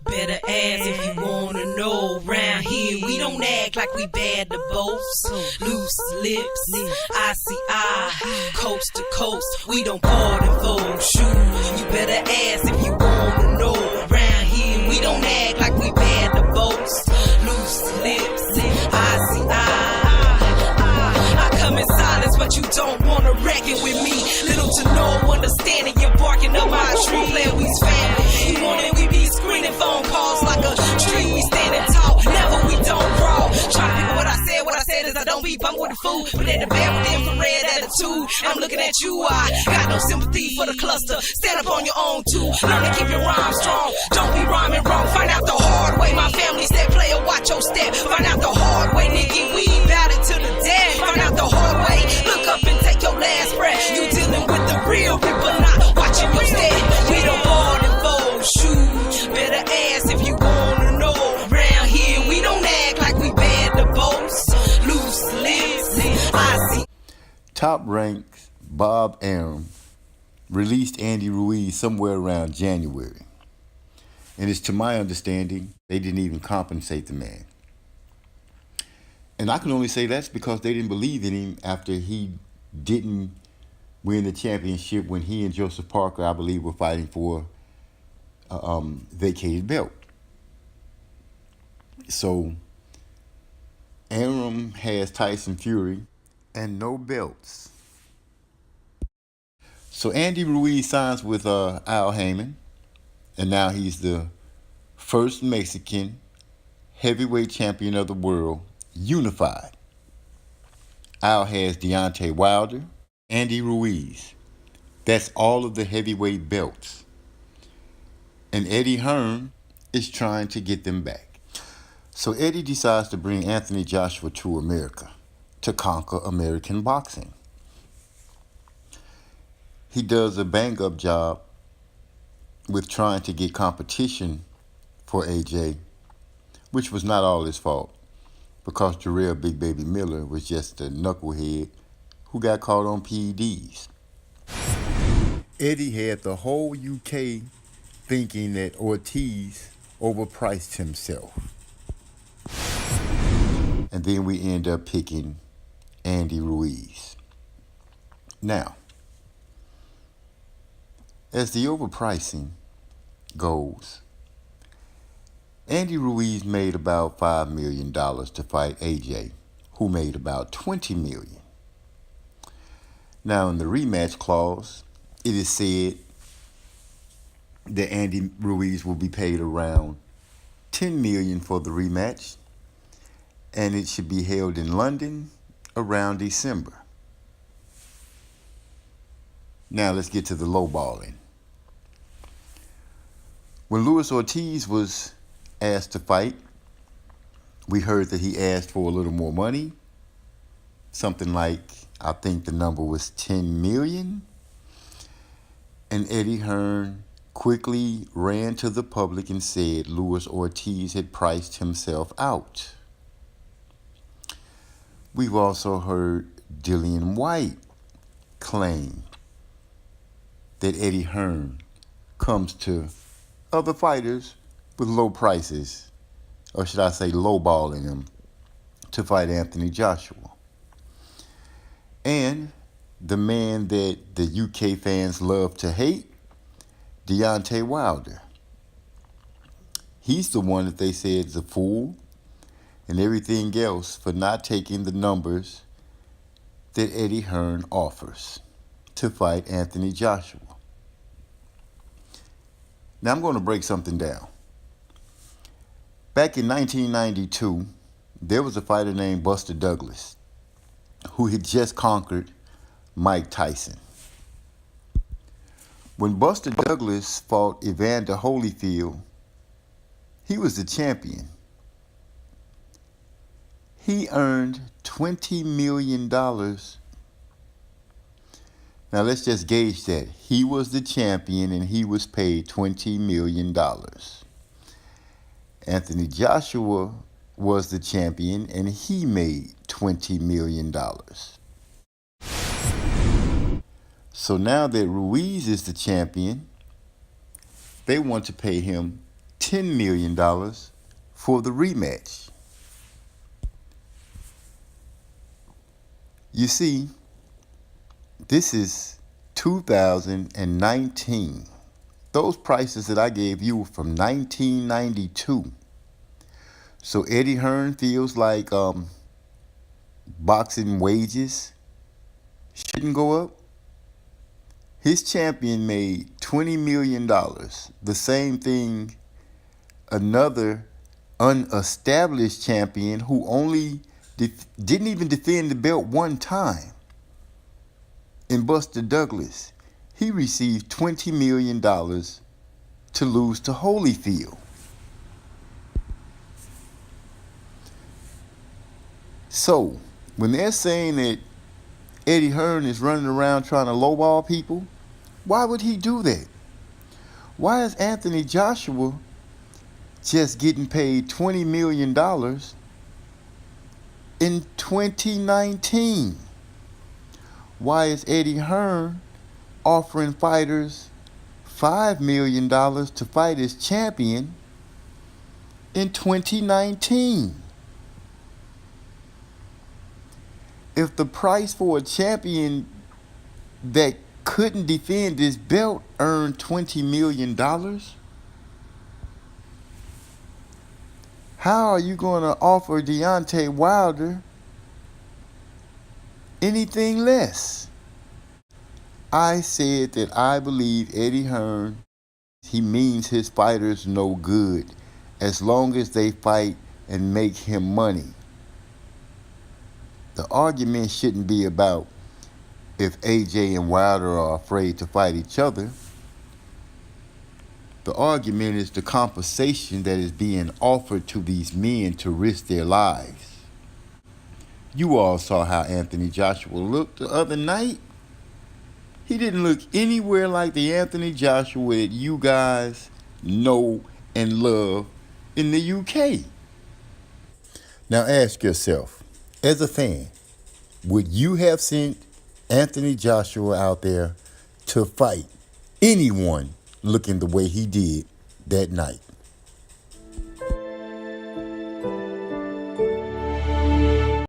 Better ask if you wanna know. Round here, we don't act like we bad to boast. Loose lips, icy eye, coast to coast. We don't board and fold. Shoot, you better ask if you wanna know. Round here, we don't act like we bad to boast. Loose lips, icy eye. I come in silence, but you don't wanna reckon with me. Little to no understanding, you're barking up my tree. Play we's family. You want it, we be screening phone calls like a street. We standing tall, never we don't crawl. Try to pick what I said is I don't be bumped with the food, but at the bed with the infrared attitude. I'm looking at you, I got no sympathy for the cluster. Stand up on your own too. Learn to keep your rhyme strong. Don't be rhyming wrong. Find out the hard way. My family said, player, watch your step. Find out the hard way, nigga. We bout it to the dead. Find out the hard way. Look up and take your last breath. You dealing with the real people, not watching your step. We don't board and fold. Shoot, better ask if you wanna know. Round here, we don't act like we bad to boast. Loose lips, I see. Top Rank's Bob Arum released Andy Ruiz somewhere around January. And it's to my understanding, they didn't even compensate the man. And I can only say that's because they didn't believe in him after he didn't win the championship when he and Joseph Parker, I believe, were fighting for a vacated belt. So Arum has Tyson Fury and no belts. So Andy Ruiz signs with Al Heyman, and now he's the first Mexican heavyweight champion of the world, unified. Al has Deontay Wilder, Andy Ruiz. That's all of the heavyweight belts. And Eddie Hearn is trying to get them back. So Eddie decides to bring Anthony Joshua to America to conquer American boxing. He does a bang-up job with trying to get competition for AJ, which was not all his fault, because Jarrell Big Baby Miller was just a knucklehead who got caught on PEDs. Eddie had the whole UK thinking that Ortiz overpriced himself. And then we end up picking Andy Ruiz. Now, as the overpricing goes, Andy Ruiz made about $5 million to fight AJ, who made about $20 million. Now, in the rematch clause, it is said that Andy Ruiz will be paid around $10 million for the rematch, and it should be held in London around December. Now, let's get to the lowballing. When Luis Ortiz was asked to fight, we heard that he asked for a little more money, something like, I think the number was $10 million. And Eddie Hearn quickly ran to the public and said Luis Ortiz had priced himself out. We've also heard Dillian White claim that Eddie Hearn comes to other fighters with low prices, or should I say lowballing them, to fight Anthony Joshua. And the man that the UK fans love to hate, Deontay Wilder. He's the one that they said is a fool and everything else for not taking the numbers that Eddie Hearn offers to fight Anthony Joshua. Now I'm going to break something down. Back in 1992, there was a fighter named Buster Douglas who had just conquered Mike Tyson. When Buster Douglas fought Evander Holyfield, he was the champion. He earned $20 million. Now let's just gauge that. He was the champion and he was paid $20 million. Anthony Joshua was the champion and he made $20 million. So now that Ruiz is the champion, they want to pay him $10 million for the rematch. You see, this is 2019. Those prices that I gave you were from 1992. So Eddie Hearn feels like boxing wages shouldn't go up. His champion made $20 million. The same thing another unestablished champion who only didn't even defend the belt one time, in Buster Douglas, he received $20 million to lose to Holyfield. So, when they're saying that Eddie Hearn is running around trying to lowball people, why would he do that? Why is Anthony Joshua just getting paid $20 million in 2019? Why is Eddie Hearn offering fighters $5 million to fight his champion in 2019? If the price for a champion that couldn't defend his belt earned $20 million, how are you going to offer Deontay Wilder anything less? I said that I believe Eddie Hearn, he means his fighters no good as long as they fight and make him money. The argument shouldn't be about if AJ and Wilder are afraid to fight each other. The argument is the compensation that is being offered to these men to risk their lives. You all saw how Anthony Joshua looked the other night. He didn't look anywhere like the Anthony Joshua that you guys know and love in the UK. Now ask yourself, as a fan, would you have sent Anthony Joshua out there to fight anyone looking the way he did that night?